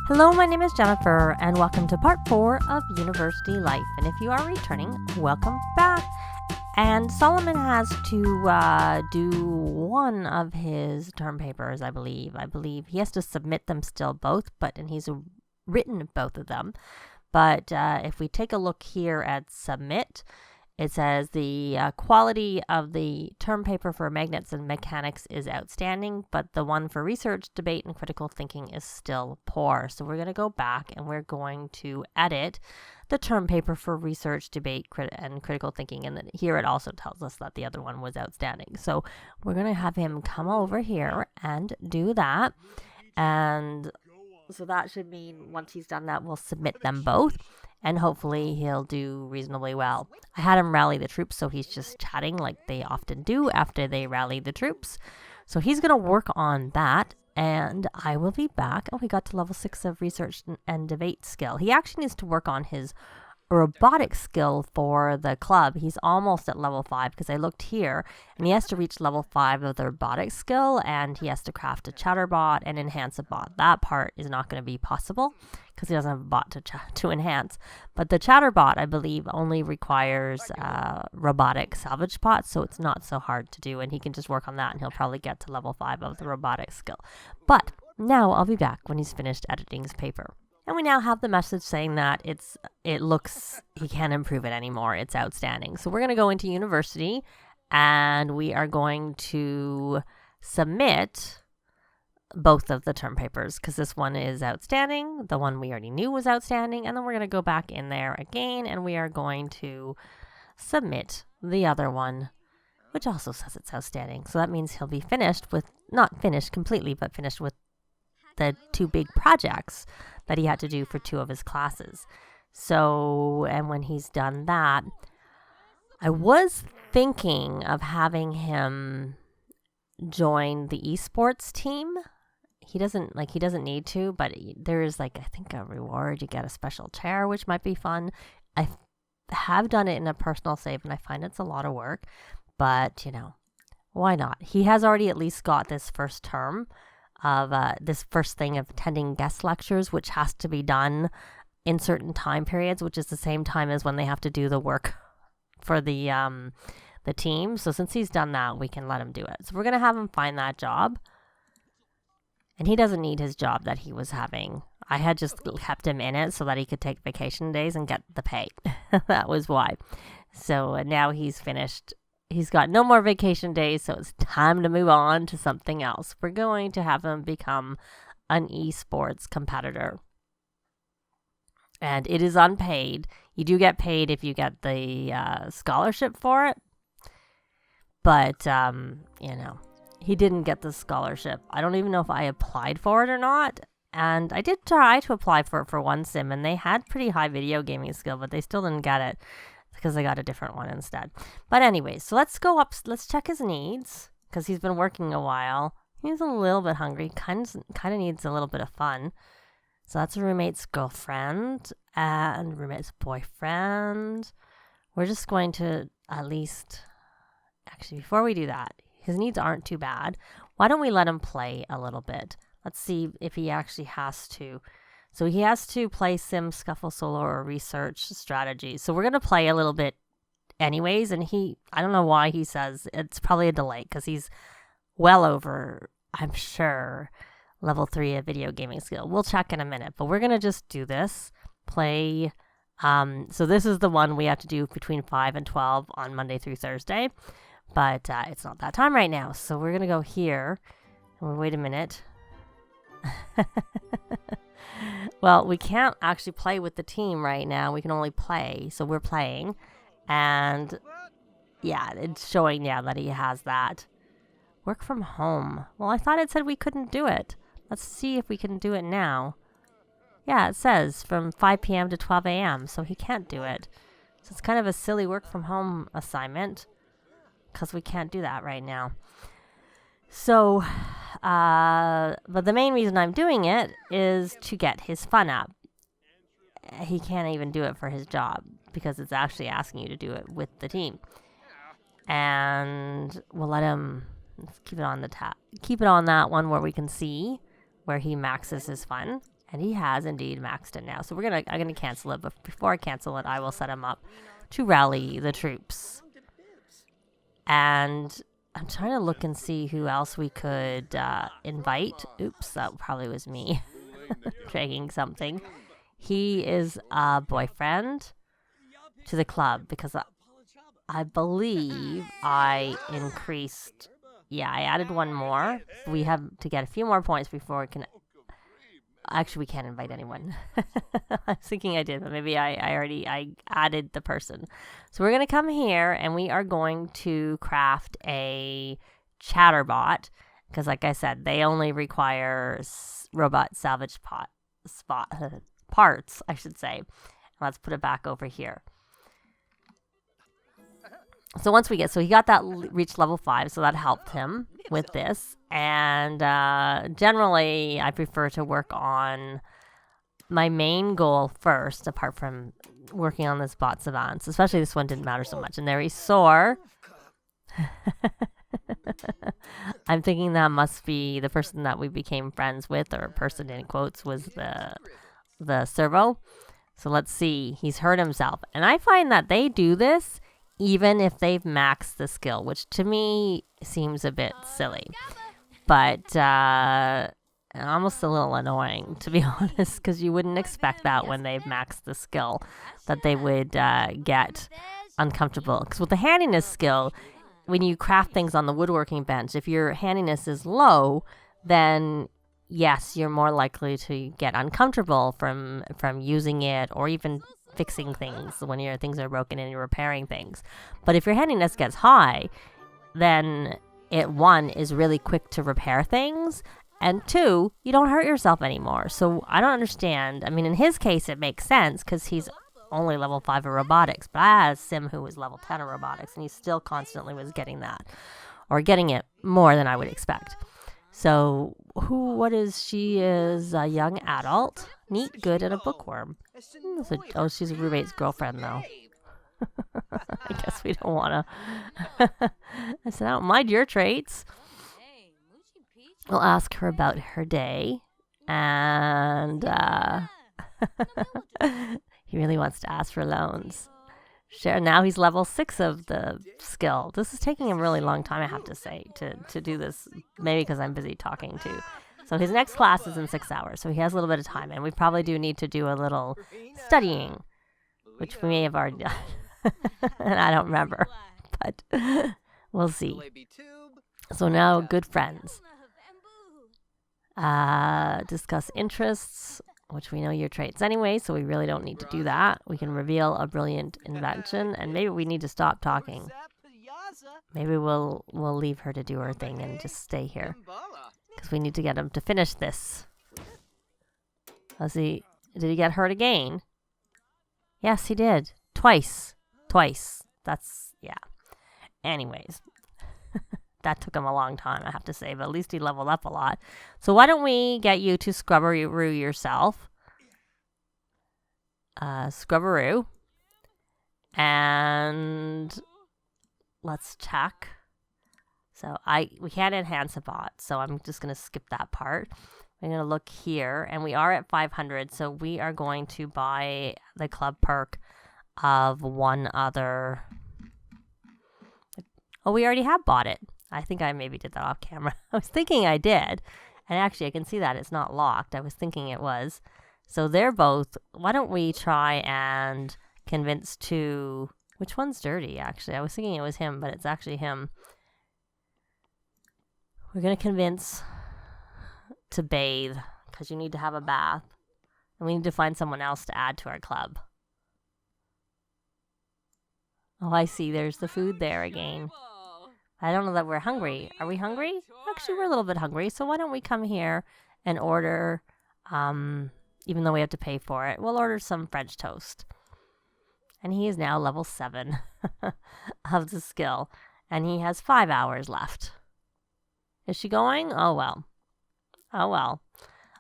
Hello, my name is Jennifer, and welcome to part 4 of University Life. And if you are returning, welcome back. And Solomon has to do one of his term papers, I believe. He has to submit them still both, and he's written both of them. But if we take a look here at submit, it says the quality of the term paper for magnets and mechanics is outstanding, but the one for research, debate, and critical thinking is still poor. So we're going to go back and we're going to edit the term paper for research, debate, and critical thinking. And then here it also tells us that the other one was outstanding. So we're going to have him come over here and do that. And so that should mean once he's done that, we'll submit them both. And hopefully he'll do reasonably well. I had him rally the troops, so he's just chatting like they often do after they rally the troops. So he's going to work on that, and I will be back. Oh, he got to level 6 of research and debate skill. He actually needs to work on his robotic skill for the club. He's almost at level 5 because I looked here, and he has to reach level 5 of the robotic skill, and he has to craft a chatterbot and enhance a bot. That part is not going to be possible because he doesn't have a bot to enhance. But the chatterbot, I believe, only requires robotic salvage bots, so it's not so hard to do, and he can just work on that, and he'll probably get to level 5 of the robotic skill. But now I'll be back when he's finished editing his paper. And we now have the message saying that it looks he can't improve it anymore. It's outstanding. So we're going to go into university and we are going to submit both of the term papers because this one is outstanding. The one we already knew was outstanding. And then we're going to go back in there again and we are going to submit the other one, which also says it's outstanding. So that means he'll be finished with, not finished completely, but finished with the 2 big projects that he had to do for 2 of his classes. So, and when he's done that, I was thinking of having him join the esports team. He doesn't need to, but there is I think a reward. You get a special chair, which might be fun. I have done it in a personal save, and I find it's a lot of work, but why not? He has already at least got this first term of this first thing of attending guest lectures, which has to be done in certain time periods, which is the same time as when they have to do the work for the team. So since he's done that, we can let him do it. So we're going to have him find that job. And he doesn't need his job that he was having. I had just kept him in it so that he could take vacation days and get the pay. That was why. So now he's finished. He's got no more vacation days, so it's time to move on to something else. We're going to have him become an esports competitor. And it is unpaid. You do get paid if you get the scholarship for it. But, he didn't get the scholarship. I don't even know if I applied for it or not. And I did try to apply for it for one sim, and they had pretty high video gaming skill, but they still didn't get it. Because I got a different one instead. But anyway, so let's go up. Let's check his needs because he's been working a while. He's a little bit hungry. Kind of needs a little bit of fun. So that's a roommate's girlfriend and roommate's boyfriend. We're just going to at least... Actually, before we do that, his needs aren't too bad. Why don't we let him play a little bit? Let's see if he actually has to... So he has to play Sim, Scuffle, Solo, or Research Strategy. So we're going to play a little bit anyways. And I don't know why he says it's probably a delay because he's well over, I'm sure, level 3 of video gaming skill. We'll check in a minute, but we're going to just do this. Play. So this is the one we have to do between 5 and 12 on Monday through Thursday. But it's not that time right now. So we're going to go here. And we'll wait a minute. Well, we can't actually play with the team right now. We can only play. So we're playing. And yeah, it's showing now that he has that. Work from home. Well, I thought it said we couldn't do it. Let's see if we can do it now. Yeah, it says from 5 p.m. to 12 a.m. So he can't do it. So it's kind of a silly work from home assignment. Because we can't do that right now. So... but the main reason I'm doing it is to get his fun up. He can't even do it for his job because it's actually asking you to do it with the team. And we'll let him Let's keep it on the keep it on that one where we can see where he maxes his fun. And he has indeed maxed it now. So I'm gonna cancel it, but before I cancel it, I will set him up to rally the troops. And I'm trying to look and see who else we could invite. Oops, that probably was me dragging something. He is a boyfriend to the club because I believe I increased. Yeah, I added one more. We have to get a few more points before we can. Actually, we can't invite anyone. I was thinking I did, but maybe I added the person. So we're going to come here and we are going to craft a chatterbot because, like I said, they only require robot salvage parts, I should say. Let's put it back over here. So once we he got that reached level 5, so that helped him with this. And generally, I prefer to work on my main goal first, apart from working on this bot savants. Especially this one didn't matter so much. And there he soar. I'm thinking that must be the person that we became friends with, or person in quotes, was the servo. So let's see. He's hurt himself. And I find that they do this even if they've maxed the skill, which to me seems a bit silly. But almost a little annoying, to be honest, because you wouldn't expect that when they've maxed the skill, that they would get uncomfortable. Because with the handiness skill, when you craft things on the woodworking bench, if your handiness is low, then yes, you're more likely to get uncomfortable from using it, or even fixing things when your things are broken and you're repairing things. But if your handiness gets high, then it, one, is really quick to repair things, and two, you don't hurt yourself anymore. So I don't understand. I mean, in his case, it makes sense because he's only level 5 of robotics, but I had a sim who was level 10 of robotics, and he still constantly was getting that, or getting it more than I would expect. So she is a young adult, neat, good, and a bookworm. She's a roommate's girlfriend, though. I guess we don't want to. I said, I don't mind your traits. We'll ask her about her day. And he really wants to ask for loans. Sure, now he's level 6 of the skill. This is taking a really long time, I have to say, to do this. Maybe because I'm busy talking too. So his next class is in 6 hours, so he has a little bit of time. And we probably do need to do a little studying, which we may have already done. And I don't remember. But we'll see. So now, good friends. Discuss interests, which we know your traits anyway, so we really don't need to do that. We can reveal a brilliant invention, and maybe we need to stop talking. Maybe we'll leave her to do her thing and just stay here, because we need to get him to finish this. Did he get hurt again? Yes, he did. Twice. That's, yeah. Anyways. That took him a long time, I have to say, but at least he leveled up a lot. So why don't we get you to Scrubberoo yourself? Scrubberoo. And let's check. So we can't enhance a bot, so I'm just going to skip that part. I'm going to look here, and we are at 500, so we are going to buy the club perk of one other. Oh, we already have bought it. I think I maybe did that off camera. I was thinking I did. And actually, I can see that it's not locked. I was thinking it was. So they're both. Why don't we try and convince to. Which one's dirty, actually? I was thinking it was him, but it's actually him. We're going to convince to bathe, because you need to have a bath. And we need to find someone else to add to our club. Oh, I see. There's the food there again. I don't know that we're hungry. Are we hungry? Actually, we're a little bit hungry. So why don't we come here and order, even though we have to pay for it, we'll order some French toast. And he is now level 7 of the skill. And he has 5 hours left. Is she going? Oh, well. Oh, well.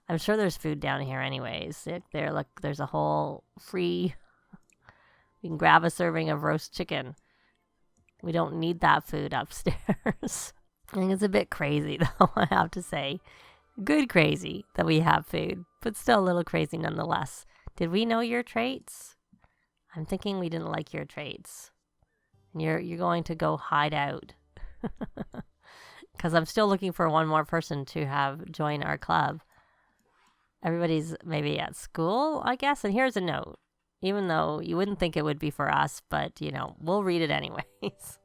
I'm sure there's food down here anyways. Look, there's a whole free... You can grab a serving of roast chicken. We don't need that food upstairs. I think it's a bit crazy, though, I have to say. Good crazy that we have food, but still a little crazy nonetheless. Did we know your traits? I'm thinking we didn't like your traits. And you're going to go hide out. Because I'm still looking for one more person to have join our club. Everybody's maybe at school, I guess. And here's a note. Even though you wouldn't think it would be for us, but, we'll read it anyways.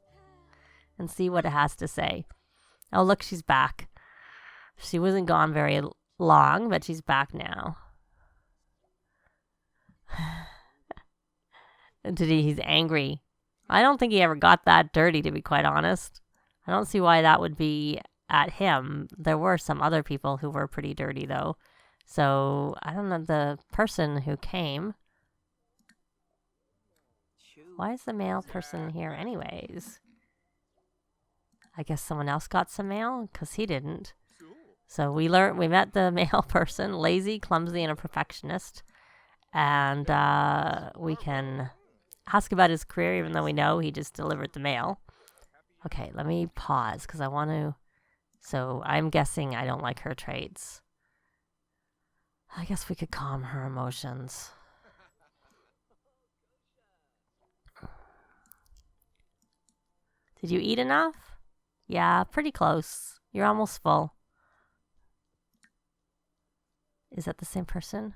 And see what it has to say. Oh, look, she's back. She wasn't gone very long, but she's back now. He's angry. I don't think he ever got that dirty, to be quite honest. I don't see why that would be at him. There were some other people who were pretty dirty, though. So, I don't know, the person who came. Why is the male person here anyways? I guess someone else got some mail, because he didn't. So we met the male person, lazy, clumsy, and a perfectionist. And we can ask about his career, even though we know he just delivered the mail. Okay, let me pause, because I want to... So I'm guessing I don't like her traits. I guess we could calm her emotions. Did you eat enough? Yeah, pretty close. You're almost full. Is that the same person?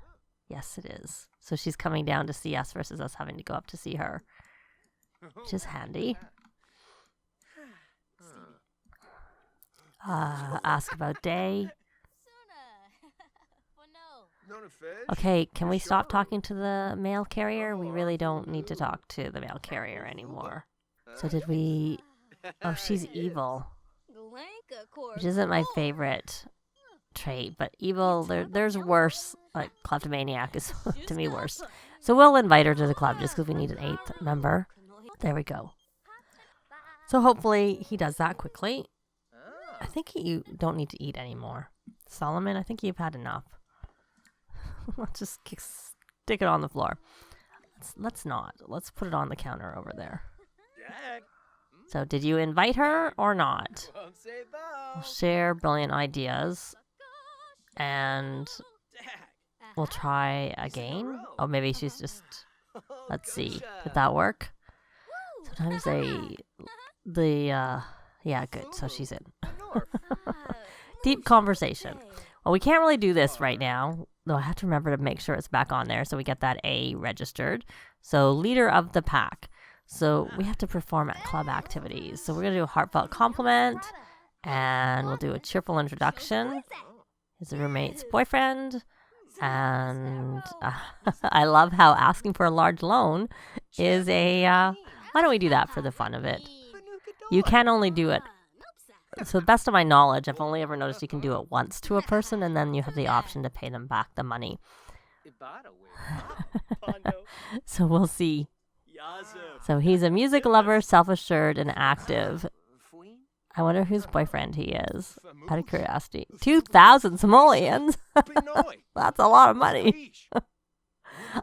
Yes, it is. So she's coming down to see us versus us having to go up to see her, which is handy. Ask about day. Okay, can we stop talking to the mail carrier? We really don't need to talk to the mail carrier anymore. So did we... Oh, she's evil. Which isn't my favorite trait, but evil, there's worse. Like, kleptomaniac is, to me, worse. So we'll invite her to the club just because we need an 8th member. There we go. So hopefully he does that quickly. I think you don't need to eat anymore. Solomon, I think you've had enough. Let's just stick it on the floor. Let's not. Let's put it on the counter over there. So did you invite her or not? We'll share brilliant ideas. And we'll try again. Oh, maybe she's just... Let's see. Did that work? Sometimes yeah, good. So she's in. Deep conversation. Well, we can't really do this right now, though I have to remember to make sure it's back on there so we get that A registered. So, leader of the pack. So, we have to perform at club activities. So, we're going to do a heartfelt compliment, and we'll do a cheerful introduction. His roommate's boyfriend, and I love how asking for a large loan is why don't we do that for the fun of it? You can only do it. So, the best of my knowledge, I've only ever noticed you can do it once to a person, and then you have the option to pay them back the money. So, we'll see. So, he's a music lover, self-assured, and active. I wonder whose boyfriend he is, out of curiosity. 2,000 simoleons? That's a lot of money.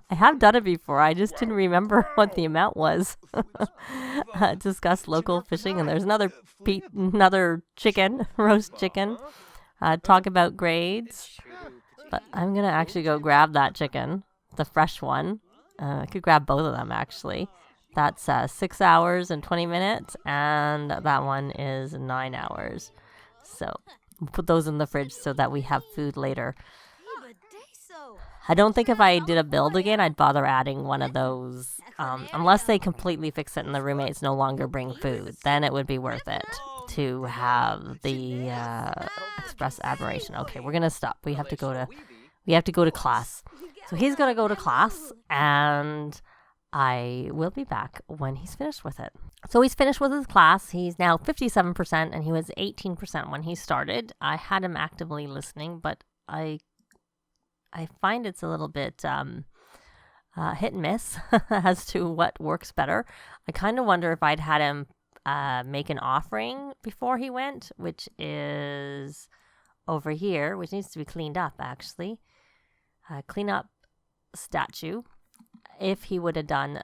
I have done it before. I just didn't remember what the amount was. Discuss local fishing, and there's another chicken, roast chicken. Talk about grades. But I'm going to actually go grab that chicken, the fresh one. I could grab both of them, actually. That's 6 hours and 20 minutes, and that one is 9 hours. So we'll put those in the fridge so that we have food later. I don't think if I did a build again, I'd bother adding one of those. Unless they completely fix it and the roommates no longer bring food, then it would be worth it to have the express admiration. Okay, we're gonna stop. We have to go to class. So he's gonna go to class, and I will be back when he's finished with it. So he's finished with his class. He's now 57%, and he was 18% when he started. I had him actively listening, but I find it's a little bit hit and miss as to what works better. I kind of wonder if I'd had him make an offering before he went, which is over here, which needs to be cleaned up, actually. Clean up statue. If he would have done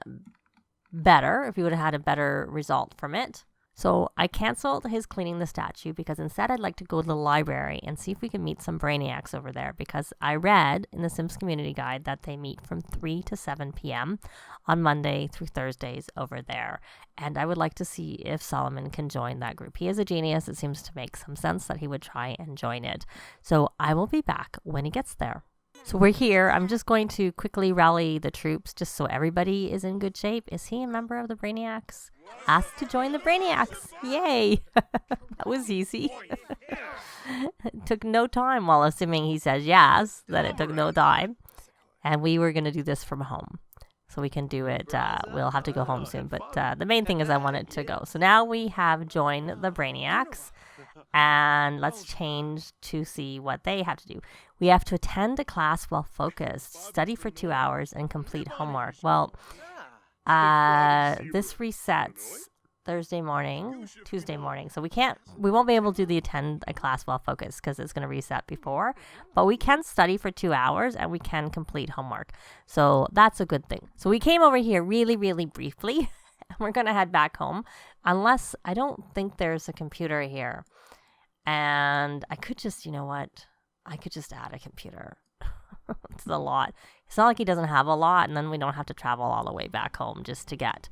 better, if he would have had a better result from it. So I canceled his cleaning the statue because instead I'd like to go to the library and see if we can meet some Brainiacs over there, because I read in the Sims Community Guide that they meet from 3 to 7 p.m. on Monday through Thursdays over there. And I would like to see if Solomon can join that group. He is a genius. It seems to make some sense that he would try and join it. So I will be back when he gets there. So we're here. I'm just going to quickly rally the troops just so everybody is in good shape. Is he a member of the Brainiacs? Asked to join the Brainiacs. Yay! That was easy. It took no time, while assuming he says yes, that it took no time. And we were going to do this from home. So we can do it. We'll have to go home soon. But the main thing is I want it to go. So now we have joined the Brainiacs. And let's change to see what they have to do. We have to attend a class while focused, study for 2 hours, and complete homework. Well, this resets Tuesday morning. So we won't be able to attend a class while focused because it's going to reset before. But we can study for 2 hours and we can complete homework. So that's a good thing. So we came over here really, really briefly. And we're going to head back home. Unless, I don't think there's a computer here. And I could just, you know what? I could just add a computer. It's a lot. It's not like he doesn't have a lot, and then we don't have to travel all the way back home just to get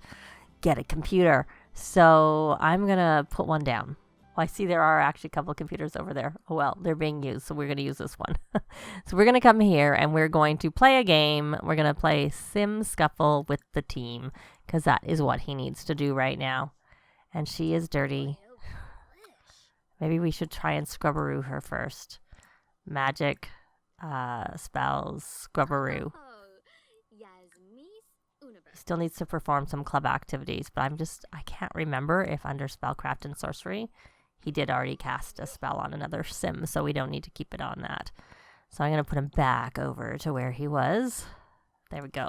a computer. So I'm going to put one down. Well, I see there are actually a couple of computers over there. Oh, well, they're being used, so we're going to use this one. So we're going to come here, and we're going to play a game. We're going to play Sim Scuffle with the team, because that is what he needs to do right now. And she is dirty. Maybe we should try and scrubberoo her first. Magic spells, scrubberoo. He still needs to perform some club activities, but I can't remember if under spellcraft and sorcery, he did already cast a spell on another sim, so we don't need to keep it on that. So I'm going to put him back over to where he was. There we go.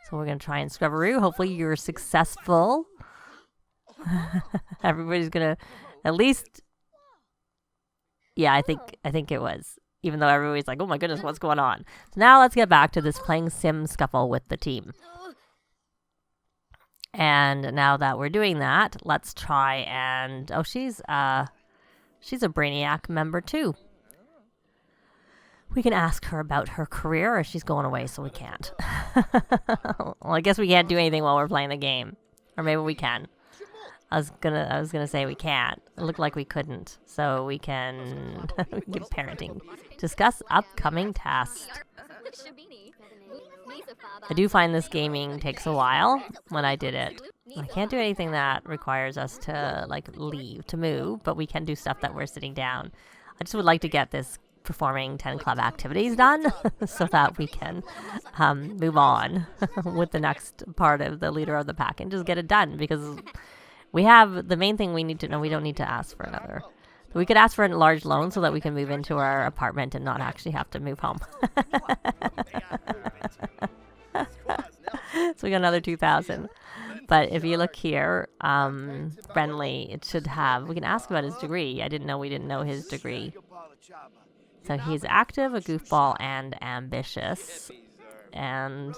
So we're going to try and scrubberoo. Hopefully you're successful. Everybody's going to at least... Yeah, I think it was. Even though everybody's like, oh my goodness, what's going on? So now let's get back to this playing Sim Scuffle with the team. And now that we're doing that, let's try and... Oh, she's a Brainiac member too. We can ask her about her career, or she's going away, so we can't. Well, I guess we can't do anything while we're playing the game. Or maybe we can. I was gonna say we can't. It looked like we couldn't. So we can give parenting. Discuss upcoming tasks. I do find this gaming takes a while when I did it. I can't do anything that requires us to leave, to move, but we can do stuff that we're sitting down. I just would like to get this performing 10 club activities done so that we can move on with the next part of the leader of the pack and just get it done, because we have the main thing we need to know. We don't need to ask for another. We could ask for a large loan so that we can move into our apartment and not actually have to move home. So we got another 2,000. But if you look here, friendly, it should have, we can ask about his degree. We didn't know his degree. So he's active, a goofball, and ambitious. And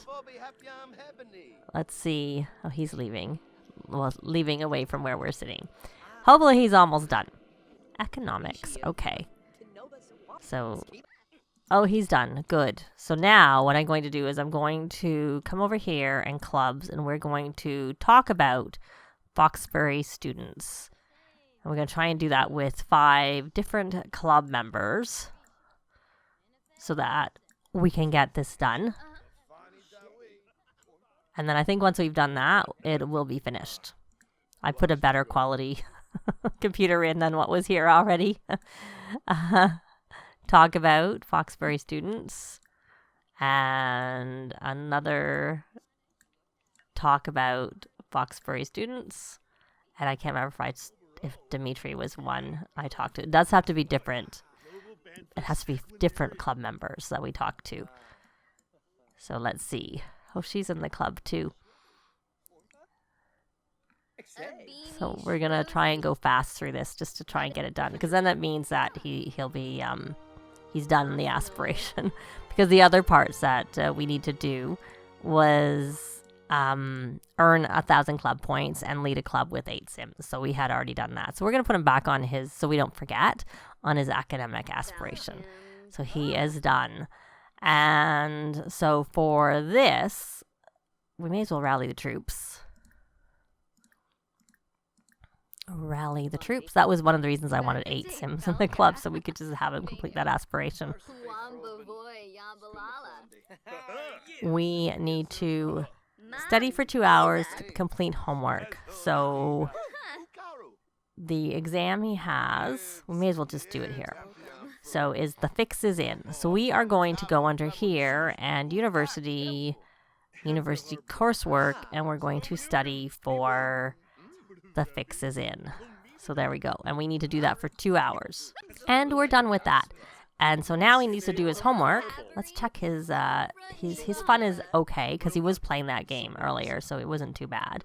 let's see. Oh, he's leaving. Well, leaving away from where we're sitting. Hopefully he's almost done. Economics. Okay. So, oh, he's done. Good. So now what I'm going to do is I'm going to come over here and clubs, and we're going to talk about Foxbury students. And we're going to try and do that with 5 different club members so that we can get this done. And then I think once we've done that, it will be finished. I put a better quality computer in than what was here already. Talk about Foxbury students. And another talk about Foxbury students. And I can't remember if Dimitri was one I talked to. It does have to be different. It has to be different club members that we talk to. So let's see. Oh, she's in the club too. So we're going to try and go fast through this just to try and get it done. Because then that means that he'll be, he's done the aspiration. Because the other parts that we need to do was earn 1,000 club points and lead a club with 8 sims. So we had already done that. So we're going to put him back on his, so we don't forget, on his academic aspiration. So he is done. And so for this, we may as well rally the troops. Rally the troops. That was one of the reasons I wanted 8 sims in the club, so we could just have him complete that aspiration. We need to study for 2 hours to complete homework. So the exam he has, we may as well just do it here. So is the fix is in. So we are going to go under here and university coursework, and we're going to study for the fix is in. So there we go. And we need to do that for 2 hours. And we're done with that. And so now he needs to do his homework. Let's check his fun is okay, because he was playing that game earlier, so it wasn't too bad.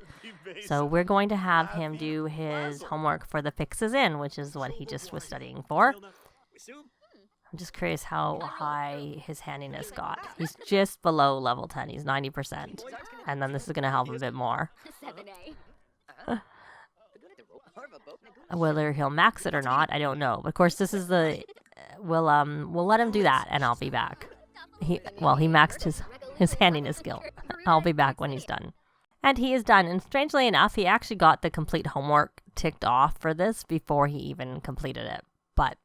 So we're going to have him do his homework for the fix is in, which is what he just was studying for. I'm just curious how high his handiness got. He's just below level 10. He's 90%. And then this is going to help a bit more. Whether he'll max it or not, I don't know. Of course, this is the... We'll let him do that, and I'll be back. He maxed his handiness skill. I'll be back when he's done. And he is done. And strangely enough, he actually got the complete homework ticked off for this before he even completed it. But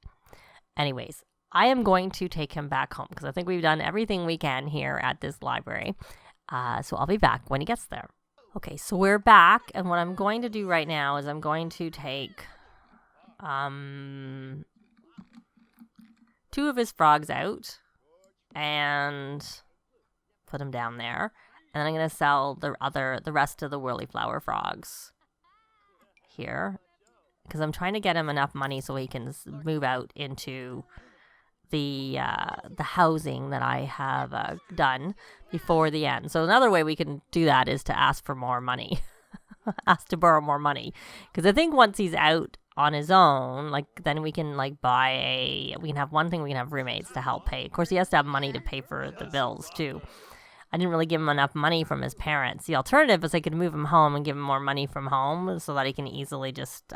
anyways, I am going to take him back home because I think we've done everything we can here at this library. So I'll be back when he gets there. Okay, so we're back, and what I'm going to do right now is I'm going to take 2 of his frogs out and put them down there. And then I'm going to sell the rest of the whirly flower frogs here, because I'm trying to get him enough money so he can move out into the housing that I have done before the end. So another way we can do that is to ask for more money, ask to borrow more money, because I think once he's out on his own, then we can we can have one thing, we can have roommates to help pay. Of course, he has to have money to pay for the bills too. I didn't really give him enough money from his parents. The alternative is I could move him home and give him more money from home so that he can easily just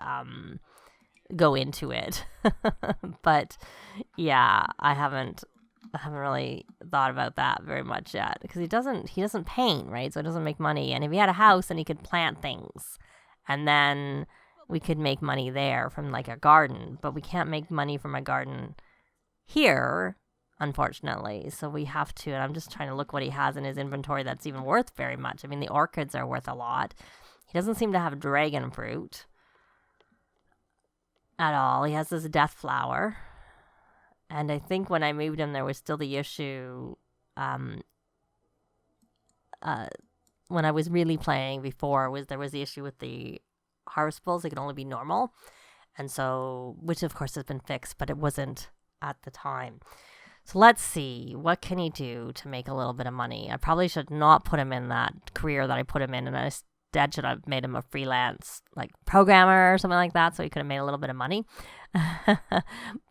go into it. But yeah, I haven't really thought about that very much yet, because he doesn't paint, right? So it doesn't make money. And if he had a house, then he could plant things, and then we could make money there from a garden. But we can't make money from a garden here, unfortunately. So we have to, and I'm just trying to look what he has in his inventory that's even worth very much. I mean, the orchids are worth a lot. He doesn't seem to have dragon fruit at all. He has this death flower. And I think when I moved him, there was still the issue, when I was really playing before, there was the issue with the harvestables. They could only be normal. And so, which of course has been fixed, but it wasn't at the time. So let's see, what can he do to make a little bit of money? I probably should not put him in that career that I put him in, and I instead should have made him a freelance programmer or something like that, so he could have made a little bit of money.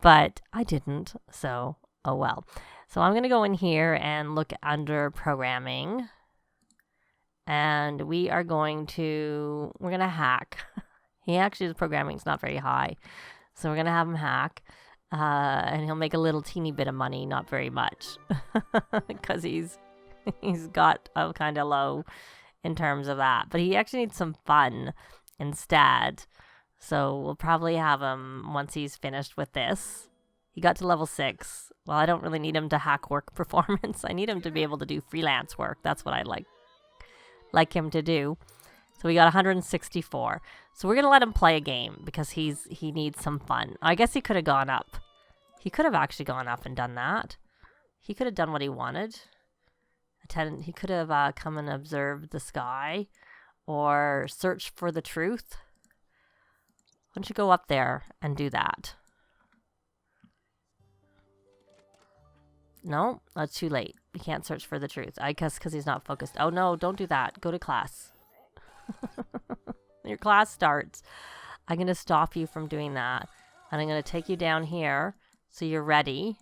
But I didn't, so oh well. So I'm going to go in here and look under programming, and we're going to hack. His programming's not very high, so we're going to have him hack. And he'll make a little teeny bit of money, not very much, because he's got a kind of low in terms of that. But he actually needs some fun instead. So we'll probably have him, once he's finished with this. He got to level 6. Well, I don't really need him to hack work performance. I need him to be able to do freelance work. That's what I'd like him to do. So we got 164. So we're going to let him play a game because he needs some fun. I guess he could have gone up. He could have actually gone up and done that. He could have done what he wanted. He could have come and observed the sky or search for the truth. Why don't you go up there and do that? No, that's too late. You can't search for the truth. I guess because he's not focused. Oh no, don't do that. Go to class. Your class starts. I'm going to stop you from doing that. And I'm going to take you down here so you're ready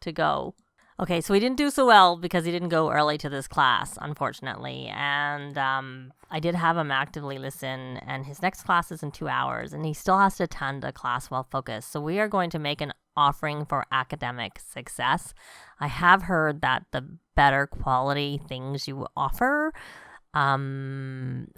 to go. Okay, so he didn't do so well because he didn't go early to this class, unfortunately. And I did have him actively listen, and his next class is in 2 hours, and he still has to attend a class well focused. So we are going to make an offering for academic success. I have heard that the better quality things you offer, I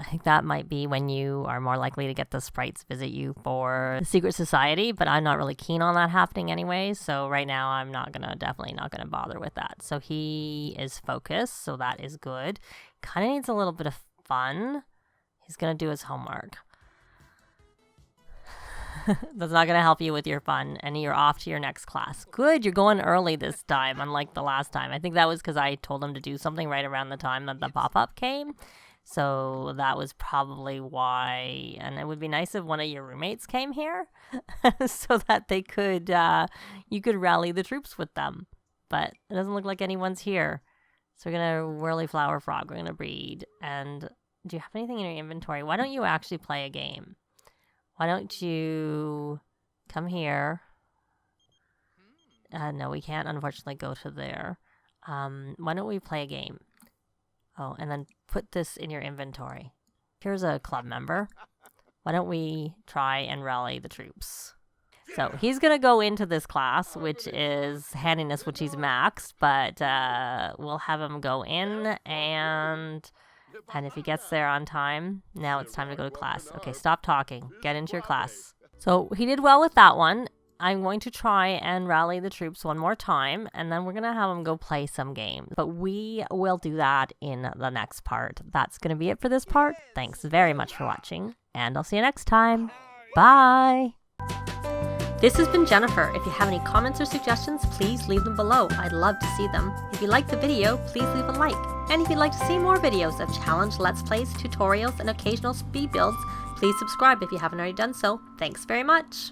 think that might be when you are more likely to get the sprites visit you for the secret society, but I'm not really keen on that happening anyway. So right now I'm definitely not gonna bother with that. So he is focused, so that is good. Kind of needs a little bit of fun. He's gonna do his homework. That's not going to help you with your fun, and you're off to your next class. Good, you're going early this time, unlike the last time. I think that was because I told him to do something right around the time that the pop-up came. So that was probably why. And it would be nice if one of your roommates came here so that they could, you could rally the troops with them. But it doesn't look like anyone's here. So we're going to whirly flower frog. We're going to breed. And do you have anything in your inventory? Why don't you actually play a game? Why don't you come here? No, we can't, unfortunately, go to there. Why don't we play a game? Oh, and then put this in your inventory. Here's a club member. Why don't we try and rally the troops? So he's going to go into this class, which is handiness, which he's maxed. But we'll have him go in and if he gets there on time, now it's time to go to class. Okay, stop talking. Get into your class. So he did well with that one. I'm going to try and rally the troops one more time, and then we're going to have him go play some games. But we will do that in the next part. That's going to be it for this part. Thanks very much for watching, and I'll see you next time. Bye! This has been Jennifer. If you have any comments or suggestions, please leave them below. I'd love to see them. If you liked the video, please leave a like. And if you'd like to see more videos of challenge, let's plays, tutorials, and occasional speed builds, please subscribe if you haven't already done so. Thanks very much.